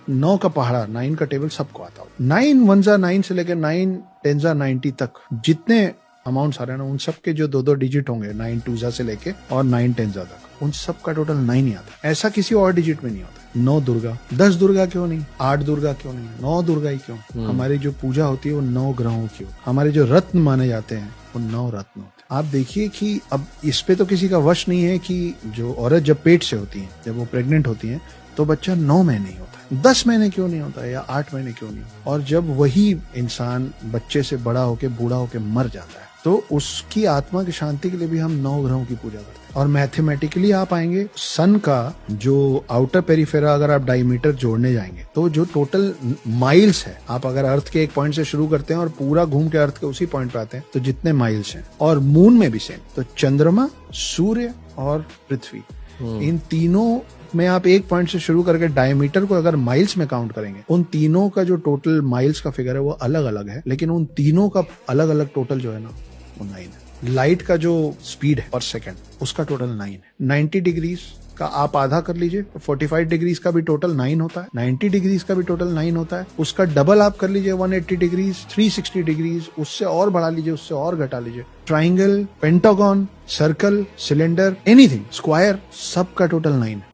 9 का पहाड़ा, 9 का टेबल सबको आता हो। 9 1 जा 9 से लेकर 9 10 जा 90 तक जितने अमाउंट आ रहे हैं ना, उन सब के जो 2-2 डिजिट होंगे, 9 2 जा से लेके और 9 10 जा तक, उन सब का टोटल 9 ही आता। ऐसा किसी और डिजिट में नहीं होता। 9 दुर्गा, 10 दुर्गा क्यों नहीं, 8 दुर्गा क्यों नहीं, 9 दुर्गा ही क्यों? हमारी जो पूजा होती है वो 9 ग्रहों की होती है। हमारे जो रत्न माने जाते हैं वो 9 रत्न होते हैं। आप देखिए कि अब इस पे तो किसी का वश नहीं है कि जो औरत जब पेट से होती है, जब वो प्रेग्नेंट होती है, तो बच्चा 9 महीने ही होता है, 10 महीने क्यों नहीं होता है, या 8 महीने क्यों नहीं? और जब वही इंसान बच्चे से बड़ा होके बूढ़ा होके मर जाता है, तो उसकी आत्मा की शांति के लिए भी हम 9 ग्रहों की पूजा करते हैं। और मैथमेटिकली आप आएंगे, सन का जो आउटर पेरिफेरा अगर आप डायमीटर जोड़ने जाएंगे, तो जो टोटल माइल्स है, आप अगर अर्थ के एक पॉइंट से शुरू करते हैं और पूरा घूम के अर्थ के उसी पॉइंट पे आते हैं, तो जितने माइल्स हैं, और मून में भी सेम, तो चंद्रमा, सूर्य और पृथ्वी, इन तीनों में आप एक पॉइंट से शुरू करके डायमीटर को अगर माइल्स में काउंट करेंगे, उन तीनों का जो टोटल माइल्स का फिगर है वो अलग अलग है, लेकिन उन तीनों का अलग अलग टोटल जो है ना वो 9 है। लाइट का जो स्पीड है पर सेकंड, उसका टोटल 9 है। 90 डिग्रीज का आप आधा कर लीजिए, 45 डिग्रीज का भी टोटल 9 होता है, 90 डिग्रीज का भी टोटल 9 होता है, उसका डबल आप कर लीजिए 180 डिग्रीज, 360 डिग्रीज, उससे और बढ़ा लीजिए, उससे और घटा लीजिए। Triangle, pentagon, circle, cylinder, anything, square, सबका टोटल 9 है।